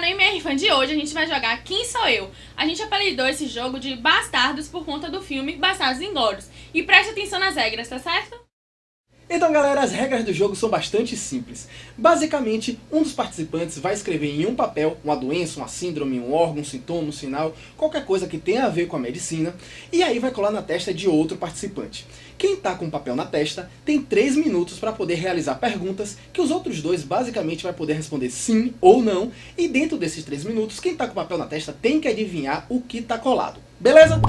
no MR Fan de hoje a gente vai jogar Quem Sou Eu? A gente apelidou esse jogo de Bastardos por conta do filme Bastardos Inglórios. E preste atenção nas regras, tá certo? Então galera, as regras do jogo são bastante simples. Basicamente, um dos participantes vai escrever em um papel uma doença, uma síndrome, um órgão, um sintoma, um sinal, qualquer coisa que tenha a ver com a medicina, e aí vai colar na testa de outro participante. Quem tá com o papel na testa tem 3 minutos para poder realizar perguntas que os outros dois basicamente vai poder responder sim ou não, e dentro desses 3 minutos, quem tá com o papel na testa tem que adivinhar o que tá colado. Beleza?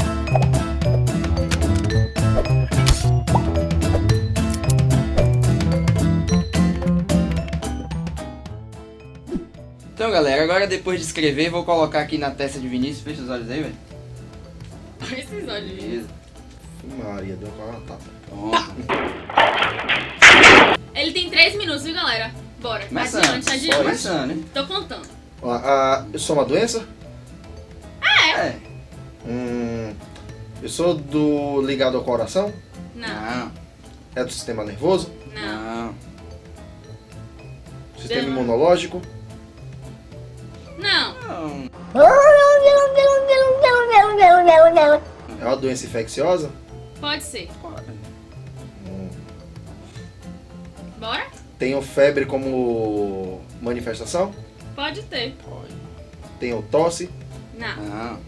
Então galera, agora depois de escrever, vou colocar aqui na testa de Vinícius. Fecha os olhos aí, velho. Esses olhos. Beleza. Maria, deu uma tapa. Pronto. Ele tem 3 minutos, viu galera? Bora, Começando. adiante, adiante. Começando, hein? Tô contando. Eu sou uma doença? É. Eu sou ligado ao coração? Não, É do sistema nervoso? não, Não. Sistema Demônio. imunológico? não, Não. É uma doença infecciosa? pode ser. Bora? Tenho febre como manifestação? Pode ter. Tenho tosse? Não. Não.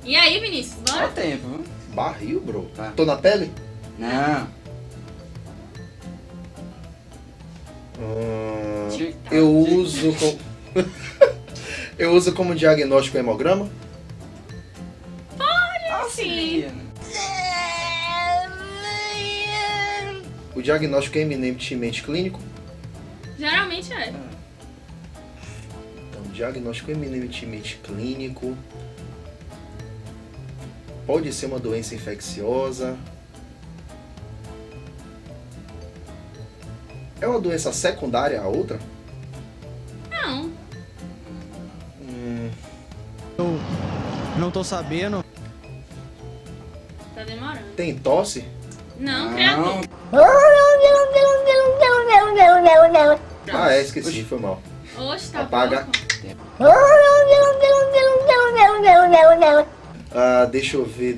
E aí, Vinícius, Só bora? tempo, viu? Barril, bro. Tá. Tô na pele? Não. Eu uso como... Eu uso como diagnóstico hemograma? Sim. O diagnóstico é eminentemente clínico? Geralmente é. Então, diagnóstico eminentemente clínico. Pode ser uma doença infecciosa. É uma doença secundária a outra? Não. Não tô sabendo. Tá demorando. Tem tosse? Não, criatura. Esqueci, foi mal. Oxe, tá Apaga. pouco. Deixa eu ver.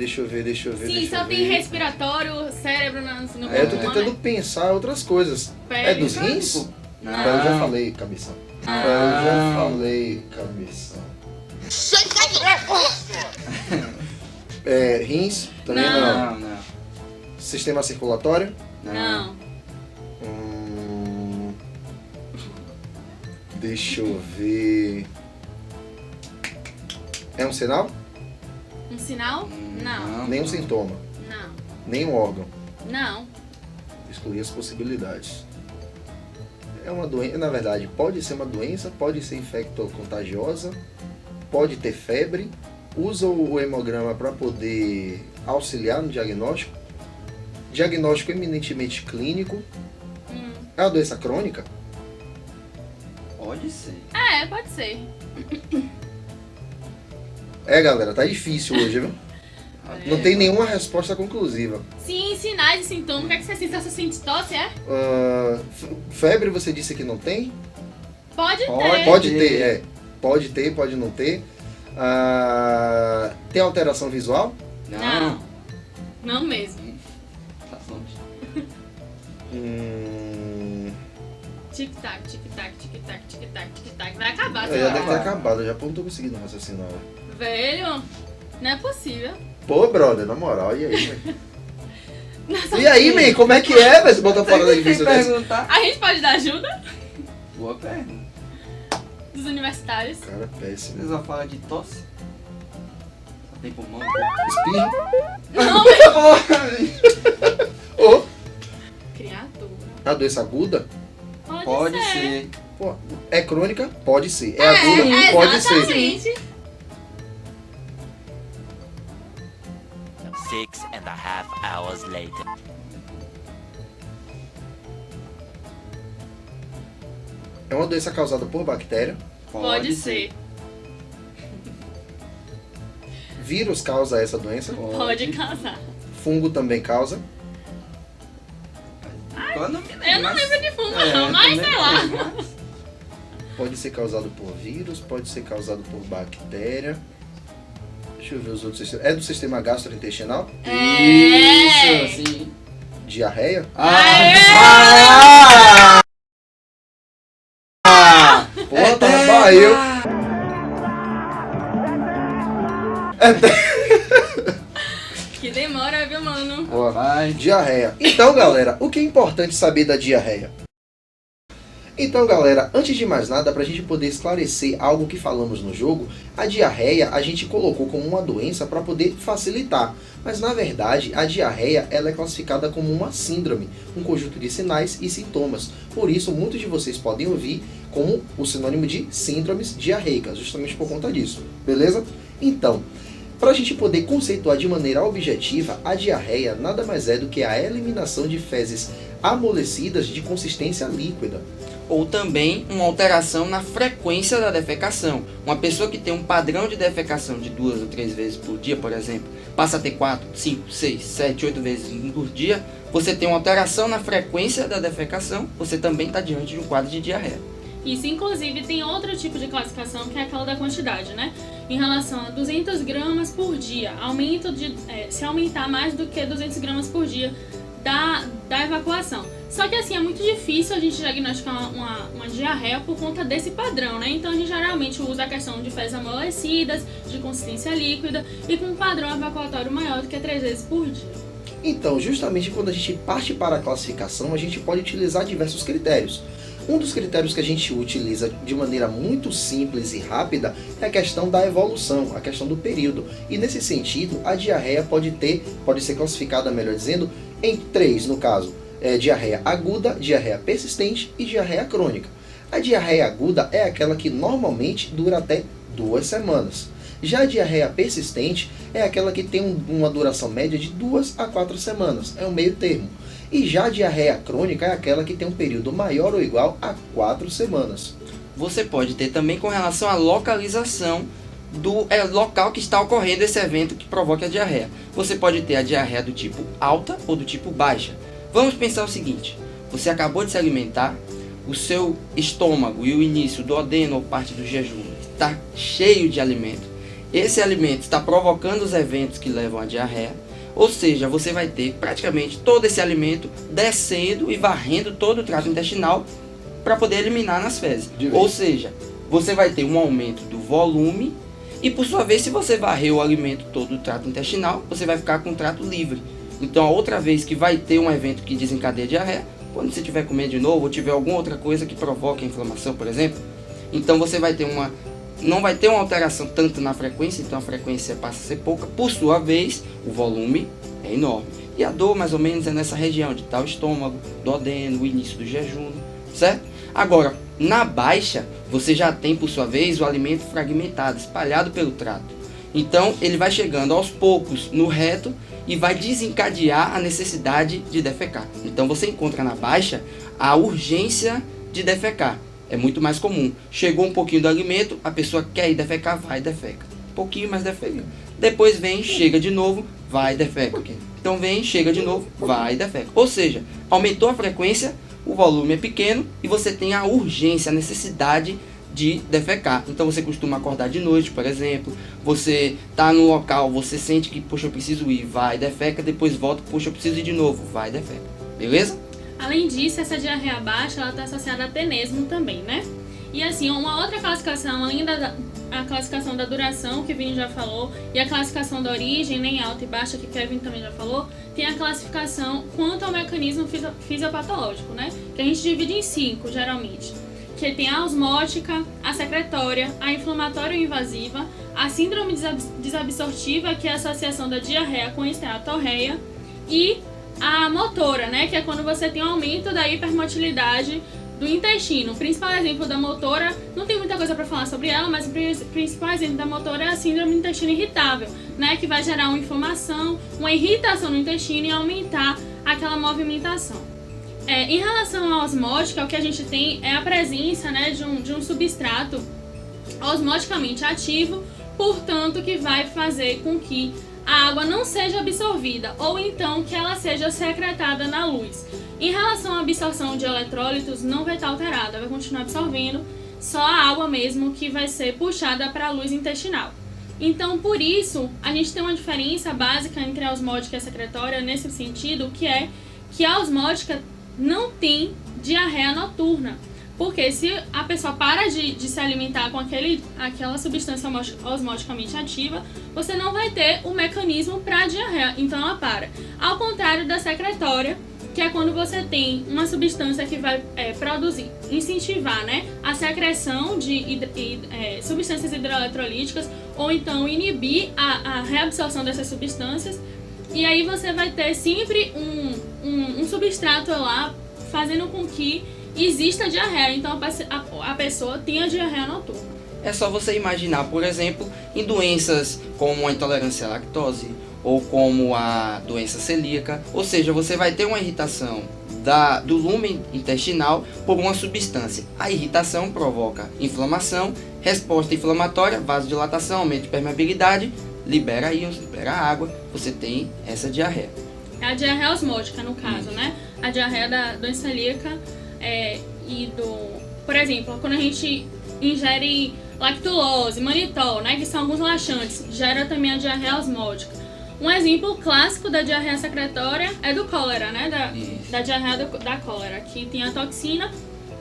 Sim, só tem respiratório, cérebro no Eu tô pulmão, tentando né? pensar outras coisas. É dos rins? Não. Eu já falei, cabeção. Eu já falei, cabeção. Rins? Também não. Não, não. Sistema circulatório? Não. Deixa eu ver. É um sinal? Um sinal? Não. Nem um sintoma. Não. Nem um órgão. Não. Excluir as possibilidades. É uma doença, na verdade, pode ser uma doença, pode ser infecto-contagiosa, pode ter febre, usa o hemograma para poder auxiliar no diagnóstico. Diagnóstico eminentemente clínico. É uma doença crônica? Pode ser. É, pode ser. Galera, tá difícil hoje, viu? Não tem nenhuma resposta conclusiva. Sim, sinais e sintomas. O que é que você sente? Você sente tosse, é? Febre você disse que não tem? Pode ter. Pode ter, Pode ter, pode não ter. Tem alteração visual? Não. Não mesmo. Tá longe. Tic-tac, tic-tac, tic-tac, tic-tac, tic-tac. Vai acabar, Já seu deve ter acabado, já não tô conseguindo raciocinar. velho. Não é possível. Pô, brother, na moral, e aí, velho? Nossa, E aí, man, como é que é, velho? Você bota fora da difícil dessa? perguntar. a gente pode dar ajuda Boa perna. dos universitários. Cara, péssimo. Vocês vão falar de tosse? Só tem pulmão. Espirro? Não, meu. Ô, Criatura. a doença aguda? Pode ser. Pô, é crônica? Pode ser. É aguda? É, Pode ser. exatamente. 6.5 hours later. É uma doença causada por bactéria. Pode ser. Vírus causa essa doença. Pode causar. Fungo também causa. Eu não me lembro. Eu não lembro de fungo, É, não, mas também sei lá. não, mas- Pode ser causado por vírus, pode ser causado por bactéria. Deixa eu ver os outros sistemas. É do sistema gastrointestinal? Isso, sim. Diarreia? Porra, tava eu. Que demora, viu, mano? Boa. Vai. Diarreia. Então, galera, o que é importante saber da diarreia? Então, galera, antes de mais nada, para a gente poder esclarecer algo que falamos no jogo, a diarreia a gente colocou como uma doença para poder facilitar. Mas, na verdade, a diarreia ela é classificada como uma síndrome, um conjunto de sinais e sintomas. Por isso, muitos de vocês podem ouvir como o sinônimo de síndromes diarreicas, justamente por conta disso, beleza? Então, para a gente poder conceituar de maneira objetiva, a diarreia nada mais é do que a eliminação de fezes amolecidas de consistência líquida. Ou também uma alteração na frequência da defecação. Uma pessoa que tem um padrão de defecação de 2 ou 3 vezes por dia, por exemplo, passa a ter 4, 5, 6, 7, 8 vezes por dia, você tem uma alteração na frequência da defecação, você também está diante de um quadro de diarreia. Isso, inclusive, tem outro tipo de classificação que é aquela da quantidade, né? Em relação a 200 gramas por dia, se aumentar mais do que 200 gramas por dia da evacuação. Só que assim, é muito difícil a gente diagnosticar uma diarreia por conta desse padrão, né? Então a gente geralmente usa a questão de fezes amolecidas, de consistência líquida e com um padrão evacuatório maior do que 3 vezes por dia. Então, justamente quando a gente parte para a classificação, a gente pode utilizar diversos critérios. Um dos critérios que a gente utiliza de maneira muito simples e rápida é a questão da evolução, a questão do período. E nesse sentido, a diarreia pode ser classificada, melhor dizendo, em 3, no caso. Diarreia aguda, diarreia persistente e diarreia crônica. A diarreia aguda é aquela que normalmente dura até 2 semanas. Já a diarreia persistente é aquela que tem uma duração média de 2 a 4 semanas, é um meio termo. E já a diarreia crônica é aquela que tem um período maior ou igual a 4 semanas. Você pode ter também com relação à localização do local que está ocorrendo esse evento que provoca a diarreia. Você pode ter a diarreia do tipo alta ou do tipo baixa. Vamos pensar o seguinte, você acabou de se alimentar, o seu estômago e o início do duodeno ou parte do jejum está cheio de alimento. Esse alimento está provocando os eventos que levam à diarreia, ou seja, você vai ter praticamente todo esse alimento descendo e varrendo todo o trato intestinal para poder eliminar nas fezes. Ou seja, você vai ter um aumento do volume e, por sua vez, se você varrer o alimento todo do trato intestinal, você vai ficar com o trato livre. Então, a outra vez que vai ter um evento que desencadeia diarreia, quando você estiver comendo de novo ou tiver alguma outra coisa que provoque a inflamação, por exemplo, então você vai ter não vai ter uma alteração tanto na frequência, então a frequência passa a ser pouca, por sua vez, o volume é enorme. E a dor, mais ou menos, é nessa região de tal estômago, duodeno, o início do jejum, certo? Agora, na baixa, você já tem, por sua vez, o alimento fragmentado, espalhado pelo trato. Então, ele vai chegando aos poucos no reto e vai desencadear a necessidade de defecar. Então, você encontra na baixa a urgência de defecar. É muito mais comum. Chegou um pouquinho do alimento, a pessoa quer ir defecar, vai e defeca. Um pouquinho, mais defeca. Depois vem, chega de novo, vai e defeca. Então vem, chega de novo, vai e defeca. Ou seja, aumentou a frequência, o volume é pequeno e você tem a urgência, a necessidade de defecar. Então você costuma acordar de noite, por exemplo, você tá no local, você sente que, poxa, eu preciso ir, vai e defeca, depois volta, poxa, eu preciso ir de novo, vai e defeca. Beleza? Além disso, essa diarreia baixa, ela está associada a tenesmo também, né? E assim, uma outra classificação, além a classificação da duração, que o Vini já falou, e a classificação da origem, nem alta e baixa, que o Kevin também já falou, tem a classificação quanto ao mecanismo fisiopatológico, né? Que a gente divide em 5, geralmente. Que tem a osmótica, a secretória, a inflamatória ou invasiva, a síndrome desabsortiva, que é a associação da diarreia com esteatorreia, e a motora, né? Que é quando você tem um aumento da hipermotilidade do intestino. O principal exemplo da motora, não tem muita coisa para falar sobre ela, mas o principal exemplo da motora é a síndrome do intestino irritável, né? Que vai gerar uma inflamação, uma irritação no intestino e aumentar aquela movimentação. Em relação à osmótica, o que a gente tem é a presença, né, de um substrato osmoticamente ativo, portanto, que vai fazer com que a água não seja absorvida ou então que ela seja secretada na luz. Em relação à absorção de eletrólitos, não vai estar alterada, vai continuar absorvendo só a água mesmo que vai ser puxada para a luz intestinal. Então, por isso, a gente tem uma diferença básica entre a osmótica e a secretória nesse sentido, que é que a osmótica não tem diarreia noturna. Porque se a pessoa para de se alimentar com aquela substância osmoticamente ativa, você não vai ter o mecanismo para a diarreia, então ela para. Ao contrário da secretória, que é quando você tem uma substância que vai incentivar, né, a secreção de substâncias hidroeletrolíticas, ou então inibir a reabsorção dessas substâncias, e aí você vai ter sempre um substrato lá fazendo com que exista diarreia, então a pessoa tem a diarreia noturna. É só você imaginar, por exemplo, em doenças como a intolerância à lactose ou como a doença celíaca, ou seja, você vai ter uma irritação do lumen intestinal por uma substância. A irritação provoca inflamação, resposta inflamatória, vasodilatação, aumento de permeabilidade, libera íons, libera água, você tem essa diarreia. É a diarreia osmótica, no caso, né? A diarreia da doença celíaca por exemplo, quando a gente ingere lactulose, manitol, né, que são alguns laxantes, gera também a diarreia osmótica. Um exemplo clássico da diarreia secretória é do cólera, né, da diarreia da cólera, que tem a toxina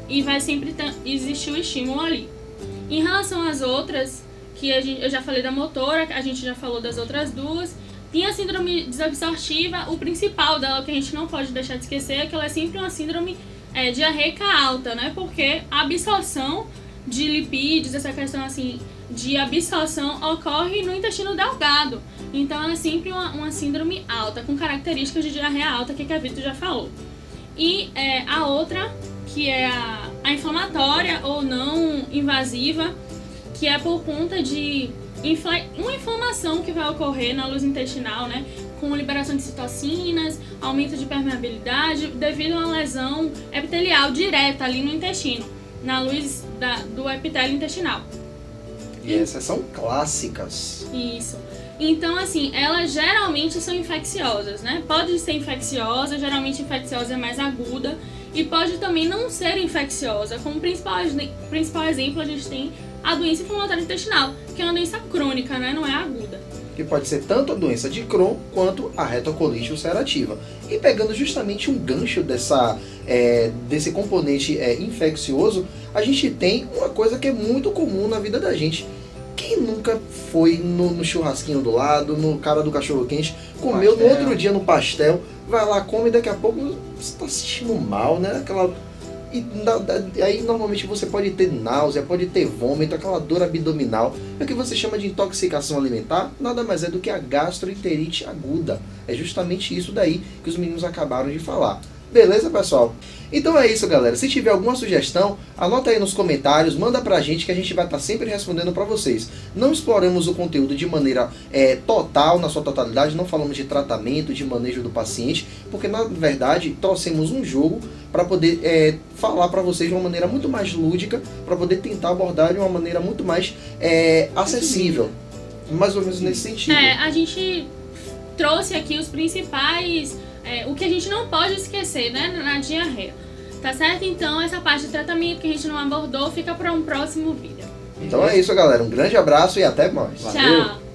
e vai sempre existir o estímulo ali. Em relação às outras, que eu já falei da motora, a gente já falou das outras duas, tem a síndrome desabsortiva, o principal dela, que a gente não pode deixar de esquecer, é que ela é sempre uma síndrome diarreica alta, né? Porque a absorção de lipídios, essa questão assim de absorção, ocorre no intestino delgado. Então ela é sempre uma síndrome alta, com características de diarreia alta, que a Vitor já falou. E a outra, que é a inflamatória ou não invasiva, que é por conta de uma inflamação que vai ocorrer na luz intestinal, né? Com liberação de citocinas, aumento de permeabilidade, devido a uma lesão epitelial direta ali no intestino, na luz do epitélio intestinal. E essas são clássicas. Isso. Então, assim, elas geralmente são infecciosas, né? Pode ser infecciosa, geralmente infecciosa é mais aguda, e pode também não ser infecciosa. Como principal exemplo, a gente tem a doença inflamatória intestinal, que é uma doença crônica, né? Não é aguda. Que pode ser tanto a doença de Crohn quanto a retocolite ulcerativa. E pegando justamente um gancho desse componente infeccioso, a gente tem uma coisa que é muito comum na vida da gente. Quem nunca foi no churrasquinho do lado, no cara do cachorro-quente, comeu no outro dia no pastel, vai lá, come e daqui a pouco você está se sentindo mal, né? Aí normalmente você pode ter náusea, pode ter vômito, aquela dor abdominal. É o que você chama de intoxicação alimentar, nada mais é do que a gastroenterite aguda. É justamente isso daí que os meninos acabaram de falar. Beleza, pessoal? Então é isso, galera. Se tiver alguma sugestão, anota aí nos comentários, manda pra gente que a gente vai estar sempre respondendo pra vocês. Não exploramos o conteúdo de maneira total, na sua totalidade, não falamos de tratamento, de manejo do paciente, porque na verdade trouxemos um jogo para poder falar pra vocês de uma maneira muito mais lúdica, para poder tentar abordar de uma maneira muito mais acessível. Mais ou menos nesse sentido. A gente trouxe aqui os principais... o que a gente não pode esquecer, né, na diarreia. Tá certo? Então, essa parte de tratamento que a gente não abordou fica para um próximo vídeo. Então é isso, galera. Um grande abraço e até mais. Tchau!